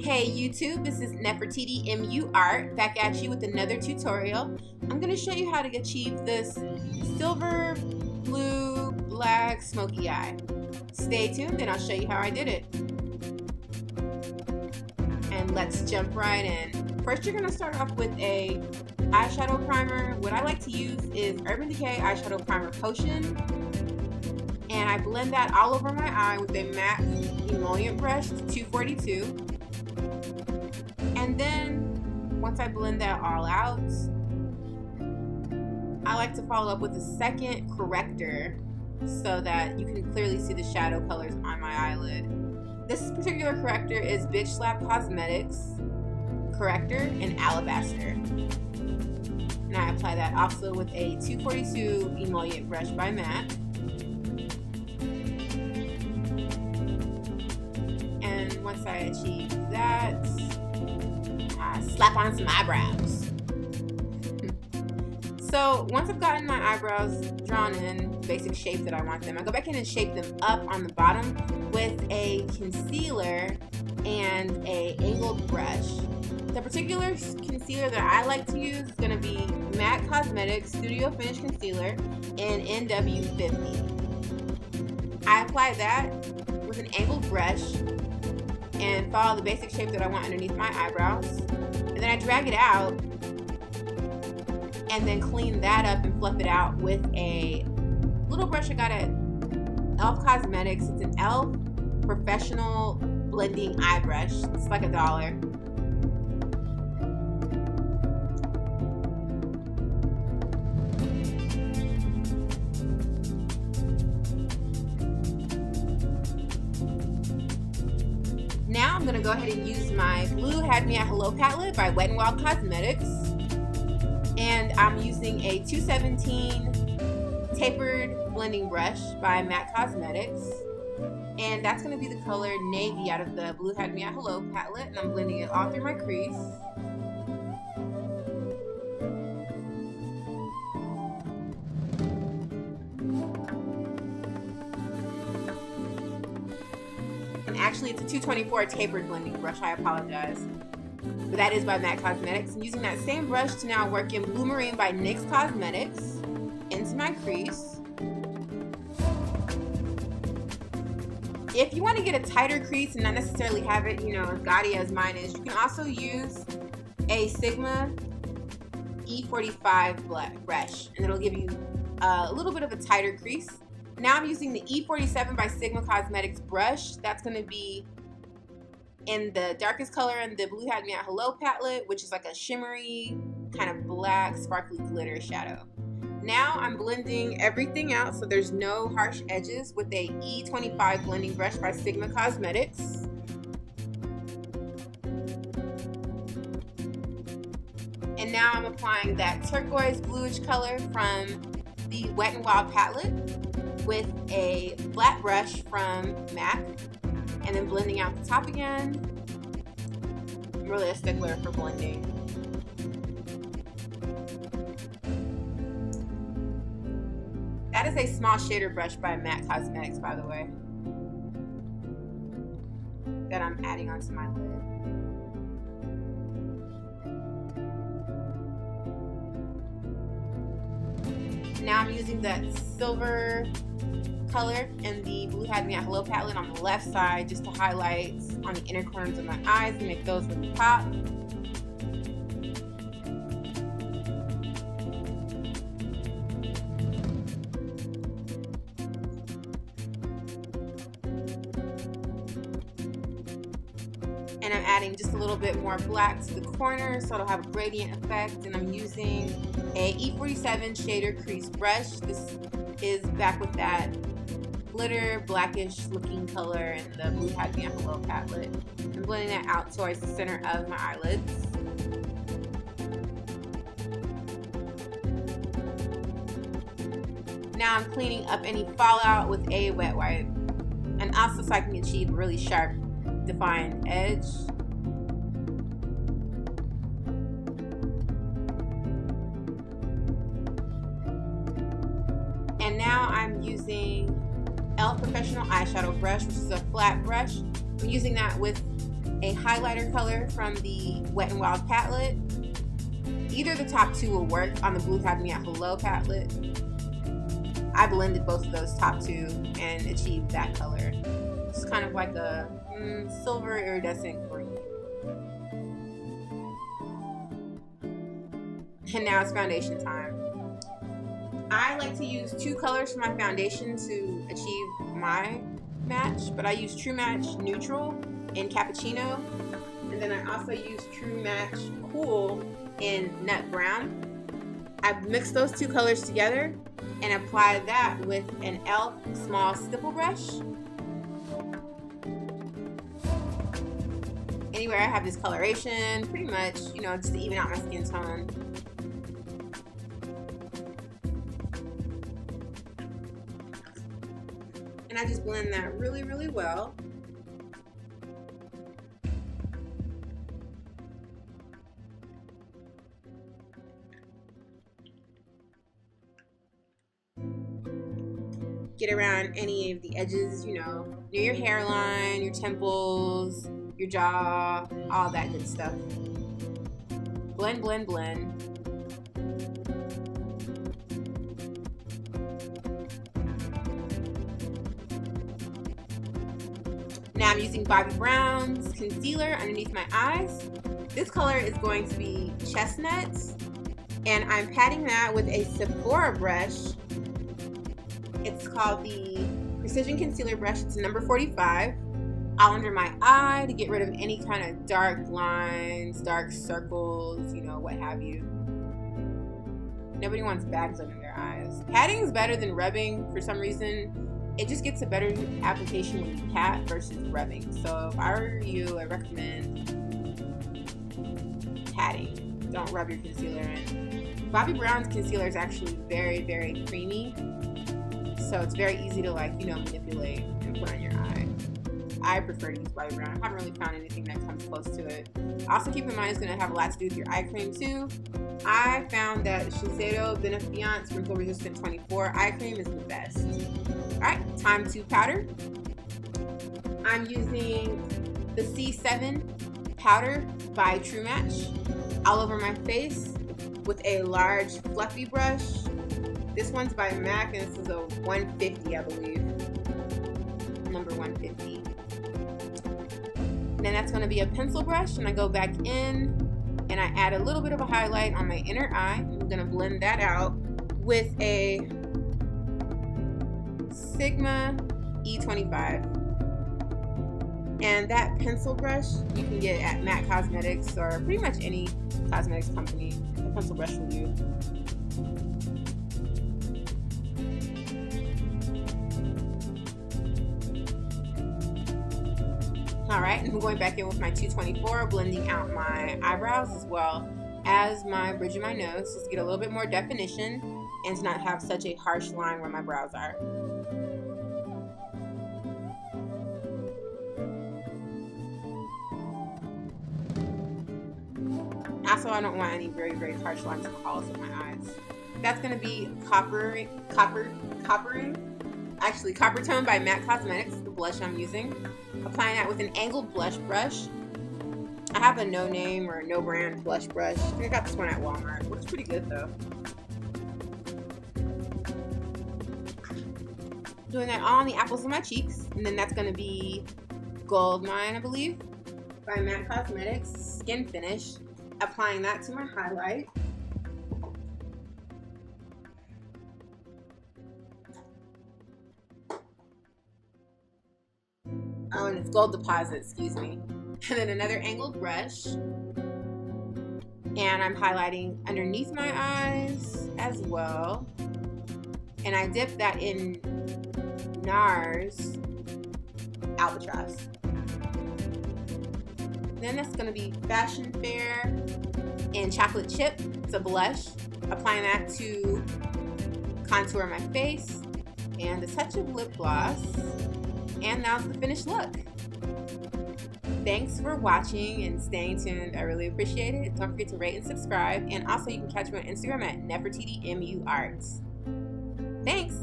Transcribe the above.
Hey YouTube, this is Nefertiti MU Art back at you with another tutorial. I'm going to show you how to achieve this silver, blue, black, smoky eye. Stay tuned and I'll show you how I did it. And let's jump right in. First you're going to start off with a eyeshadow primer. What I like to use is Urban Decay Eyeshadow Primer Potion. And I blend that all over my eye with a matte emollient brush, 242. And then, once I blend that all out, I like to follow up with a second corrector so that you can clearly see the shadow colors on my eyelid. This particular corrector is Bitch Slap Cosmetics Corrector in Alabaster. And I apply that also with a 242 emollient brush by Matte. And once I achieve that, slap on some eyebrows. So once I've gotten my eyebrows drawn in basic shape that I want them, I go back in and shape them up on the bottom with a concealer and a angled brush. The particular concealer that I like to use is going to be Matte Cosmetics Studio Finish Concealer in NW50. I apply that with an angled brush and follow the basic shape that I want underneath my eyebrows. And then I drag it out and then clean that up and fluff it out with a little brush I got at e.l.f. Cosmetics. It's an e.l.f. Professional Blending Eye Brush. It's like $1. Now I'm going to go ahead and use my Blue Had Me at Hello palette by Wet n Wild Cosmetics. And I'm using a 217 tapered blending brush by Matte Cosmetics. And that's going to be the color Navy out of the Blue Had Me at Hello palette. And I'm blending it all through my crease. Actually, it's a 224 tapered blending brush. I apologize. But that is by Matte Cosmetics. I'm using that same brush to now work in Blue Marine by NYX Cosmetics into my crease. If you want to get a tighter crease and not necessarily have it, as gaudy as mine is, you can also use a Sigma E45 brush, and it'll give you a little bit of a tighter crease. Now I'm using the E47 by Sigma Cosmetics brush. That's going to be in the darkest color in the Blue Had Me at Hello palette, which is like a shimmery, kind of black, sparkly glitter shadow. Now I'm blending everything out so there's no harsh edges with a E25 blending brush by Sigma Cosmetics. And now I'm applying that turquoise bluish color from the Wet n Wild palette with a flat brush from MAC, and then blending out the top again. I'm really a stickler for blending. That is a small shader brush by Matte Cosmetics, by the way, that I'm adding onto my lid. Now I'm using that silver color in the Blue Had Me at Hello palette on the left side just to highlight on the inner corners of my eyes and make those really pop. And I'm adding just a little bit more black to the corner so it'll have a gradient effect. And I'm using a E47 shader crease brush. This is back with that glitter blackish looking color in the Blue Had Me at Hello palette. I'm blending that out towards the center of my eyelids. Now I'm cleaning up any fallout with a wet wipe, and also so I can achieve a really sharp defined edge. And now I'm using e.l.f. Professional Eyeshadow Brush, which is a flat brush. I'm using that with a a highlighter color from the Wet n Wild palette. Either the top two will work on the Blue Had Me at Hello palette. I blended both of those top two and achieved that color. It's kind of like a silver iridescent green. And now it's foundation time. I like to use two colors for my foundation to achieve my match, but I use True Match Neutral in Cappuccino, and then I also use True Match Cool in Nut Brown. I mix those two colors together and apply that with an e.l.f. small stipple brush. Anywhere I have discoloration, pretty much, you know, just to even out my skin tone. And I just blend that really, really well. Get around any of the edges, you know, near your hairline, your temples, your jaw, all that good stuff. Blend, blend, blend. Now I'm using Bobbi Brown's concealer underneath my eyes. This color is going to be Chestnut, and I'm patting that with a Sephora brush. It's called the Precision Concealer Brush. It's number 45. All under my eye to get rid of any kind of dark lines, dark circles, you know, what have you. Nobody wants bags under their eyes. Patting is better than rubbing for some reason. It just gets a better application when you pat versus rubbing. So if I were you, I recommend patting. Don't rub your concealer in. Bobbi Brown's concealer is actually very, very creamy. So it's very easy to, like, you know, manipulate and put on your eye. I prefer to use Bobbi Brown. I haven't really found anything that comes close to it. Also keep in mind it's going to have a lot to do with your eye cream too. I found that Shiseido Benefiance Wrinkle Resistant 24 eye cream is the best. Alright, time to powder. I'm using the C7 powder by True Match all over my face with a large fluffy brush. This one's by MAC and this is a 150, I believe. Number 150. Then that's going to be a pencil brush, and I go back in and I add a little bit of a highlight on my inner eye. I'm going to blend that out with a Sigma E25. And that pencil brush you can get at MAC Cosmetics or pretty much any cosmetics company. The pencil brush will do. Alright, and I'm going back in with my 224, blending out my eyebrows as well as my bridge of my nose, just to get a little bit more definition and to not have such a harsh line where my brows are. Also, I don't want any very, very harsh lines in the hollows of my eyes. That's going to be Copper Tone by MAC Cosmetics, the blush I'm using. Applying that with an angled blush brush. I have a no name or no brand blush brush. I think I got this one at Walmart. It looks pretty good though. Doing that all on the apples of my cheeks. And then that's going to be Gold Mine, I believe, by MAC Cosmetics Skin Finish. Applying that to my highlight. Oh, and it's Gold Deposit, excuse me. And then another angled brush. And I'm highlighting underneath my eyes as well. And I dip that in NARS Albatross. Then that's going to be Fashion Fair in Chocolate Chip. It's a blush. Applying that to contour my face. And a touch of lip gloss. And that's the finished look. Thanks for watching and staying tuned. I really appreciate it. Don't forget to rate and subscribe. And also you can catch me on Instagram at Nefertiti MU Arts. Thanks.